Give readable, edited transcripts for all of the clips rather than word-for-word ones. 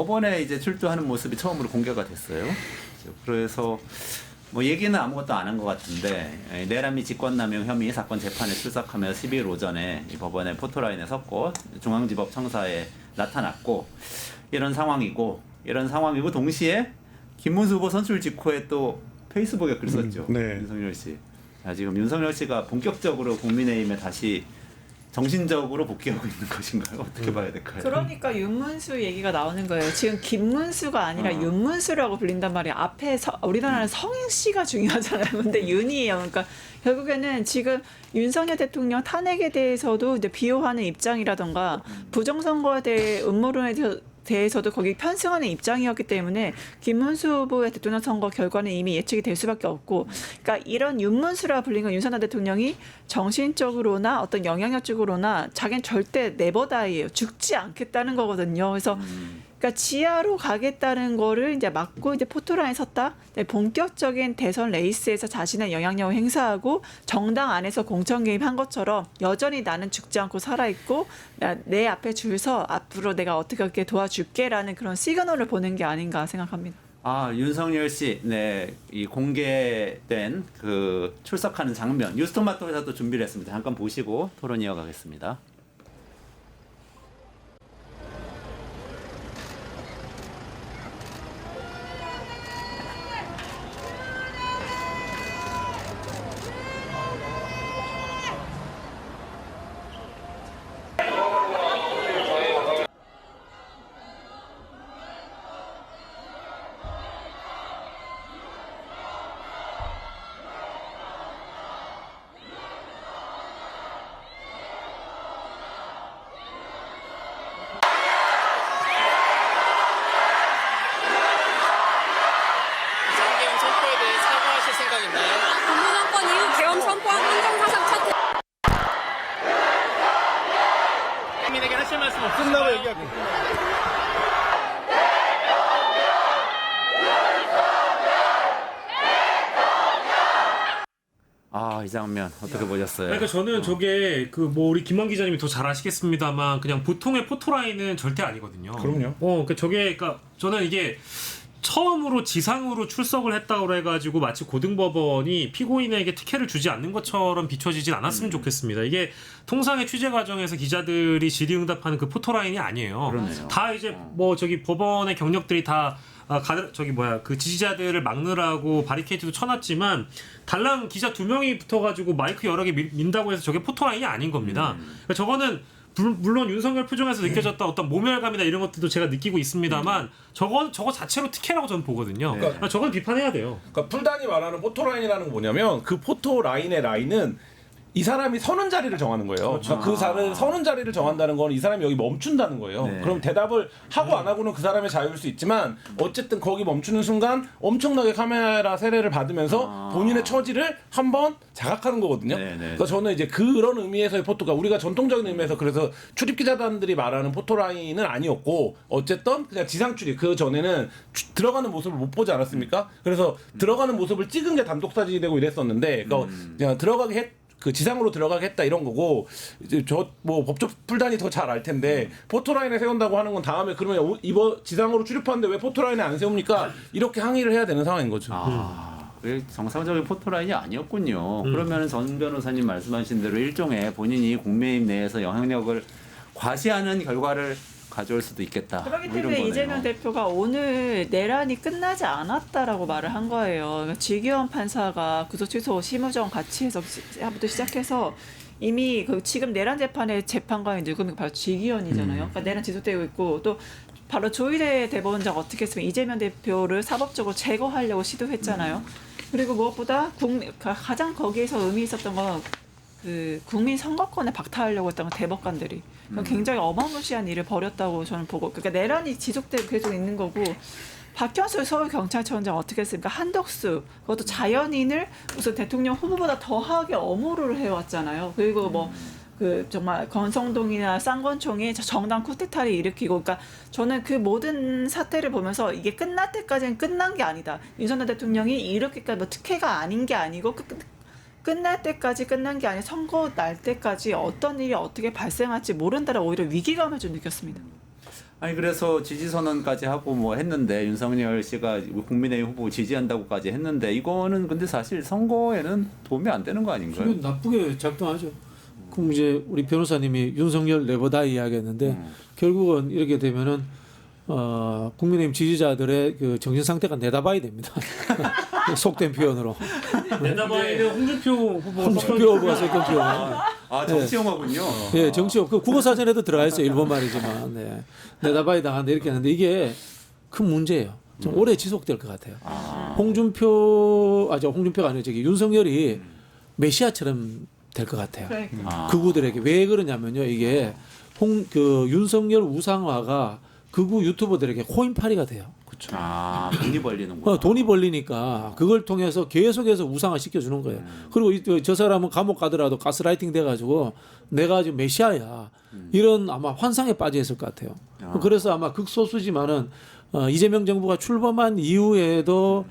법원에 이제 출두하는 모습이 처음으로 공개가 됐어요. 그래서 뭐 얘기는 아무것도 안 한 것 같은데 내란미 직권남용 혐의 사건 재판에 출석하며 12일 오전에 이 법원의 포토라인에 섰고 중앙지법 청사에 나타났고 이런 상황이고 동시에 김문수 후보 선출 직후에 또 페이스북에 글 썼죠. 네. 윤석열 씨. 자, 지금 윤석열 씨가 본격적으로 국민의힘에 다시 정신적으로 복귀하고 있는 것인가요? 어떻게 봐야 될까요? 그러니까 윤문수 얘기가 나오는 거예요. 지금 김문수가 아니라 윤문수라고 불린단 말이에요. 앞에 우리나라는 성인 씨가 중요하잖아요. 근데 윤이에요. 그러니까 결국에는 지금 윤석열 대통령 탄핵에 대해서도 이제 비호하는 입장이라던가 부정선거에 대해 음모론에 대해서도 거기 편승하는 입장이었기 때문에 김문수 후보의 대통령 선거 결과는 이미 예측이 될 수밖에 없고, 그러니까 이런 윤문수라 불린 건 윤석열 대통령이 정신적으로나 어떤 영향력적으로나 자기는 절대 네버다이예요. 죽지 않겠다는 거거든요. 그래서 그러니까 지하로 가겠다는 거를 이제 막고 이제 포토라인에 섰다. 본격적인 대선 레이스에서 자신의 영향력을 행사하고 정당 안에서 공천 개입한 것처럼 여전히 나는 죽지 않고 살아있고 내 앞에 줄 서 앞으로 내가 어떻게 도와줄게라는 그런 시그널을 보낸 게 아닌가 생각합니다. 아, 윤석열 씨, 네, 이 공개된 그 출석하는 장면 뉴스토마토에서도 준비를 했습니다. 잠깐 보시고 토론 이어가겠습니다. 비상계엄 선포에 대해 사과하실 생각 있나요? 정권 이후 계엄 선포한 헌정사상 첫 국민에게 하실 말씀 없으신가요? 끝나고 얘기할게요. 아, 이 장면 어떻게 보셨어요? 그러니까 저는 저게 그 뭐 우리 김만 기자님이 더 잘 아시겠습니다만 그냥 보통의 포토라인은 절대 아니거든요. 그럼요. 그러니까 저게 그러니까 저는 이게 처음으로 지상으로 출석을 했다고 해가지고 마치 고등법원이 피고인에게 특혜를 주지 않는 것처럼 비춰지진 않았으면 좋겠습니다. 이게 통상의 취재 과정에서 기자들이 질의응답하는 그 포토라인이 아니에요. 그러네요. 다 이제 뭐 저기 법원의 경력들이 다 그 지지자들을 막느라고 바리케이트도 쳐놨지만 달랑 기자 2명이 붙어가지고 마이크 여러 개 민다고 해서 저게 포토라인이 아닌 겁니다. 그러니까 저거는 물론 윤석열 표정에서 느껴졌던 어떤 모멸감이나 이런 것들도 제가 느끼고 있습니다만 저거 자체로 특혜라고 저는 보거든요. 그러니까 저건 비판해야 돼요. 그러니까 풀단이 말하는 포토라인이라는 건 뭐냐면 그 포토라인의 라인은 이 사람이 서는 자리를 정하는 거예요. 그러니까 그 사람을 서는 자리를 정한다는 건 이 사람이 여기 멈춘다는 거예요. 네. 그럼 대답을 하고 안 하고는 그 사람의 자유일 수 있지만 어쨌든 거기 멈추는 순간 엄청나게 카메라 세례를 받으면서 본인의 처지를 한번 자각하는 거거든요. 네, 네. 그러니까 저는 이제 그런 의미에서의 포토가 우리가 전통적인 의미에서 그래서 출입 기자단들이 말하는 포토라인은 아니었고 어쨌든 그냥 지상 출입 그 전에는 들어가는 모습을 못 보지 않았습니까? 그래서 들어가는 모습을 찍은 게 단독 사진이 되고 이랬었는데 그러니까 그냥 그 지상으로 들어가겠다 이런 거고 이제 저 뭐 법조 풀단이 더 잘 알 텐데 포토라인에 세운다고 하는 건 다음에 그러면 이번 지상으로 출입하는데 왜 포토라인에 안 세웁니까? 이렇게 항의를 해야 되는 상황인 거죠. 아, 그게 정상적인 포토라인이 아니었군요. 그러면 전 변호사님 말씀하신 대로 일종의 본인이 국민의힘 내에서 영향력을 과시하는 결과를 가져올 수도 있겠다. 그렇기 뭐 이런 때문에 거네요. 이재명 대표가 오늘 내란이 끝나지 않았다라고 말을 한 거예요. 그러니까 지기현 판사가 구속 취소 심의정 같이 해서 부터 시작해서 이미 그 지금 내란 재판의 재판관이 누구면 바로 지기현이잖아요. 그러니까 내란 지속되고 있고 또 바로 조희대 대법원장 어떻게 했으면 이재명 대표를 사법적으로 제거하려고 시도했잖아요. 그리고 무엇보다 가장 거기에서 의미 있었던 건 그 국민 선거권을 박탈하려고 했던 대법관들이 굉장히 어마무시한 일을 벌였다고 저는 보고, 그러니까 내란이 지속되고 계속 있는 거고, 박형수 서울경찰청장 어떻게 했습니까? 한덕수 그것도 자연인을 무슨 대통령 후보보다 더하게 엄호를 해왔잖아요. 그리고 뭐 그 정말 건성동이나 쌍권총이 정당 쿠데타를 일으키고, 그러니까 저는 그 모든 사태를 보면서 이게 끝날 때까지는 끝난 게 아니다. 윤석열 대통령이 이렇게까지 뭐 특혜가 아닌 게 아니고 끝날 때까지 끝난 게 아니라 선거 날 때까지 어떤 일이 어떻게 발생할지 모른다는 오히려 위기감을 좀 느꼈습니다. 아니 그래서 지지 선언까지 하고 뭐 했는데 윤석열 씨가 국민의힘 후보 지지한다고까지 했는데 이거는 근데 사실 선거에는 도움이 안 되는 거 아닌가요? 지금 나쁘게 작동하죠. 그럼 이제 우리 변호사님이 윤석열 네버다 이야기했는데 결국은 이렇게 되면은 국민의힘 지지자들의 그 정신 상태가 내다봐야 됩니다. 속된 표현으로. 내다봐에는 홍준표 후보가 홍준표 후보가 속된 표현. 아 정치 영화군요. 예, 정치업 그 국어 사전에도 들어가 있어요. 일본 말이지만. 네. 내다봐야 당한다 이렇게 하는데 이게 큰 문제예요. 좀 오래 지속될 것 같아요. 홍준표가 아니고 저기 윤석열이 메시아처럼 될 것 같아요. 그러니까. 극우들에게 왜 그러냐면요. 이게 그 윤석열 우상화가 극우 유튜버들에게 코인팔이가 돼요. 아 돈이 벌리는구나. 돈이 벌리니까 그걸 통해서 계속해서 우상화 시켜주는 거예요. 그리고 저 사람은 감옥 가더라도 가스라이팅 돼가지고 내가 지금 메시아야 이런 아마 환상에 빠져 있을 것 같아요. 그래서 아마 극소수지만은 이재명 정부가 출범한 이후에도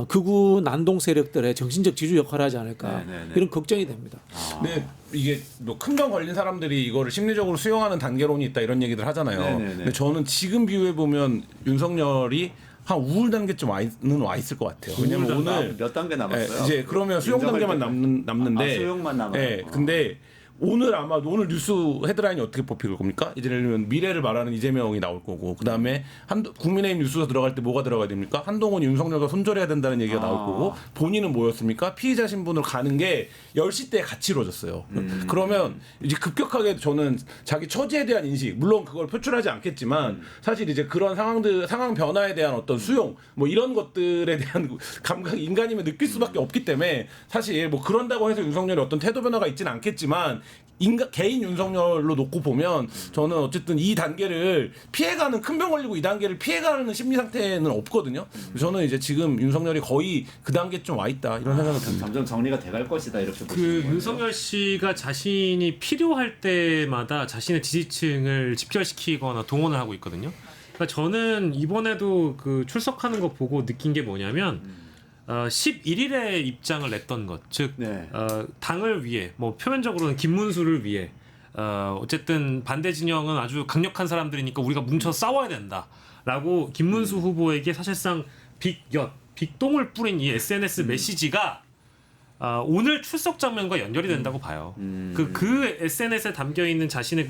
극우 난동 세력들의 정신적 지주 역할을 하지 않을까 네네네. 이런 걱정이 됩니다. 근데 이게 뭐 큰 병 걸린 사람들이 이거를 심리적으로 수용하는 단계론이 있다 이런 얘기들 하잖아요. 네네네. 근데 저는 지금 비유해 보면 윤석열이 한 우울 단계쯤 와 있을 것 같아요. 왜냐면 오늘 몇 단계 남았어요? 이제 그러면 수용 단계만 남는데. 수용만 남아요. 예. 근데 오늘 뉴스 헤드라인이 어떻게 뽑힐 겁니까? 이제 예를 들면 미래를 말하는 이재명이 나올 거고 그다음에 국민의힘 뉴스가 들어갈 때 뭐가 들어가야 됩니까? 한동훈이 윤석열과 손절해야 된다는 얘기가 나올 거고 본인은 뭐였습니까? 피의자 신분으로 가는 게 10시 때 같이 이루어졌어요. 그러면 이제 급격하게 저는 자기 처지에 대한 인식 물론 그걸 표출하지 않겠지만 사실 이제 그런 상황 변화에 대한 어떤 수용 뭐 이런 것들에 대한 감각 인간이면 느낄 수밖에 없기 때문에 사실 뭐 그런다고 해서 윤석열이 어떤 태도 변화가 있지는 않겠지만 개인 윤석열로 놓고 보면 저는 어쨌든 이 단계를 피해가는 큰 병 걸리고 이 단계를 피해가는 심리 상태는 없거든요. 저는 이제 지금 윤석열이 거의 그 단계쯤 와 있다 이런 생각이 듭니다. 점점 정리가 돼갈 것이다 이렇게 그 보시는 거예요. 윤석열 씨가 자신이 필요할 때마다 자신의 지지층을 집결시키거나 동원을 하고 있거든요. 그러니까 저는 이번에도 그 출석하는 거 보고 느낀 게 뭐냐면 11일에 입장을 냈던 것, 즉 네. 당을 위해, 뭐 표면적으로는 김문수를 위해, 어쨌든 반대 진영은 아주 강력한 사람들이니까 우리가 뭉쳐 싸워야 된다라고 김문수 후보에게 사실상 빅똥을 뿌린 이 SNS 메시지가 오늘 출석 장면과 연결이 된다고 봐요. 그 SNS에 담겨 있는 자신의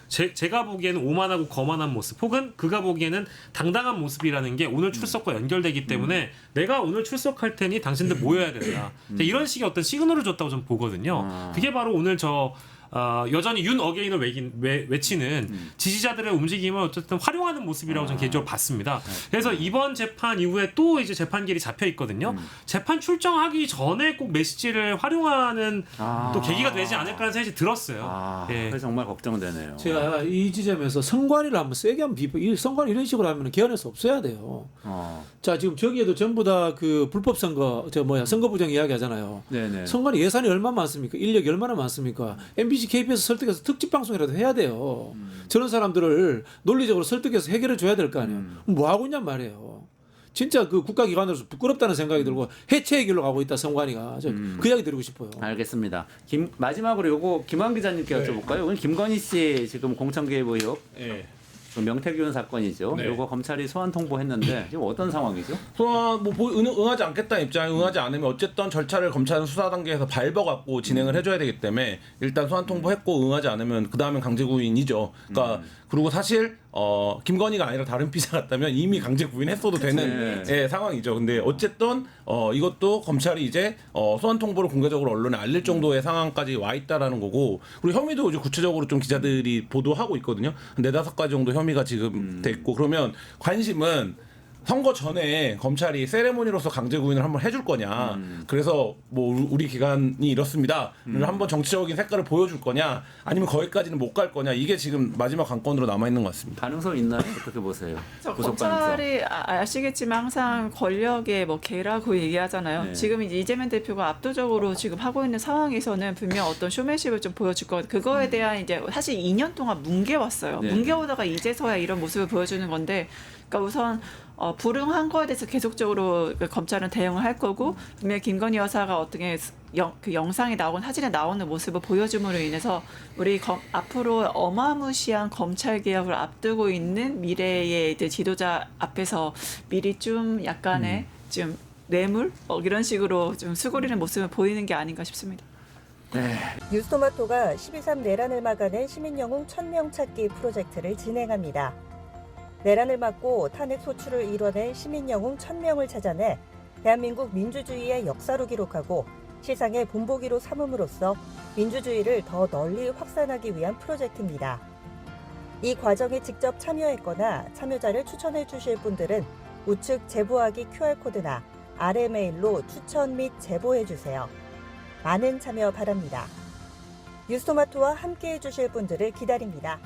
제가 보기에는 오만하고 거만한 모습, 혹은 그가 보기에는 당당한 모습이라는 게 오늘 출석과 연결되기 때문에 내가 오늘 출석할 테니 당신들 모여야 된다. 이런 식의 어떤 시그널을 줬다고 저는 보거든요. 그게 바로 오늘 여전히 윤 어게인을 외치는 지지자들의 움직임을 어쨌든 활용하는 모습이라고 저는 개인적으로 봤습니다. 그래서 이번 재판 이후에 또 이제 재판기일이 잡혀 있거든요. 재판 출정하기 전에 꼭 메시지를 활용하는 또 계기가 되지 않을까라는 생각이 들었어요. 예. 그래서 정말 걱정되네요. 제가 이 지점에서 선관위를 한번 세게 한번 선관위 이런 식으로 하면 개헌해서 없어야 돼요. 자 지금 저기에도 전부 다 그 불법 선거 선거 부정 이야기 하잖아요. 네네. 선관위 예산이 얼마 많습니까? 인력이 얼마나 많습니까? MBC, KBS 설득해서 특집 방송이라도 해야 돼요. 저런 사람들을 논리적으로 설득해서 해결해 줘야 될 거 아니에요. 뭐 하고 있냔 말이에요. 진짜 그 국가기관으로서 부끄럽다는 생각이 들고 해체의 길로 가고 있다 선관위가. 그 이야기 드리고 싶어요. 알겠습니다. 마지막으로 요거 김환 기자님께 여쭤볼까요? 오늘 김건희 씨 지금 공천 개입 의혹. 예. 그 명태균 사건이죠. 네. 요거 검찰이 소환 통보했는데 지금 어떤 상황이죠? 소환 응하지 않겠다는 입장에 응하지 않으면 어쨌든 절차를 검찰은 수사 단계에서 밟아갖고 진행을 해줘야 되기 때문에 일단 소환 통보했고 응하지 않으면 그 다음엔 강제 구인이죠. 그러니까 그리고 사실 김건희가 아니라 다른 피자 같다면 이미 강제 구인했어도 되는 상황이죠. 근데 어쨌든 이것도 검찰이 이제 소환 통보를 공개적으로 언론에 알릴 정도의 상황까지 와 있다라는 거고 그리고 혐의도 이제 구체적으로 좀 기자들이 보도하고 있거든요. 4-5가지 정도 혐의가 지금 됐고 그러면 관심은 선거 전에 검찰이 세레모니로서 강제 구인을 한번 해줄 거냐. 그래서 뭐 우리 기관이 이렇습니다. 한번 정치적인 색깔을 보여줄 거냐. 아니면 거기까지는 못 갈 거냐. 이게 지금 마지막 관건으로 남아 있는 것 같습니다. 가능성 있나요? 어떻게 보세요? 구속 가능성. 검찰이 아시겠지만 항상 권력의 개라고 얘기하잖아요. 네. 지금 이제 이재명 대표가 압도적으로 지금 하고 있는 상황에서는 분명 어떤 쇼맨십을 좀 보여줄 것. 그거에 대한 이제 사실 2년 동안 뭉개왔어요. 네. 뭉개오다가 이제서야 이런 모습을 보여주는 건데 그러니까 우선 불응한 거에 대해서 계속적으로 검찰은 대응을 할 거고 분명히 김건희 여사가 어떻게 그 영상에 나온 사진에 나오는 모습을 보여줌으로 인해서 우리 앞으로 어마무시한 검찰 개혁을 앞두고 있는 미래의 이제 지도자 앞에서 미리 좀 약간의 좀 뇌물 이런 식으로 좀 수그리는 모습을 보이는 게 아닌가 싶습니다. 뉴스토마토가 12.3 내란을 막아낸 시민영웅 1000명 찾기 프로젝트를 진행합니다. 내란을 막고 탄핵 소추를 이뤄낸 시민영웅 1000명을 찾아내 대한민국 민주주의의 역사로 기록하고 시상의 본보기로 삼음으로써 민주주의를 더 널리 확산하기 위한 프로젝트입니다. 이 과정에 직접 참여했거나 참여자를 추천해 주실 분들은 우측 제보하기 QR코드나 아래 메일로 추천 및 제보해 주세요. 많은 참여 바랍니다. 뉴스토마토와 함께해 주실 분들을 기다립니다.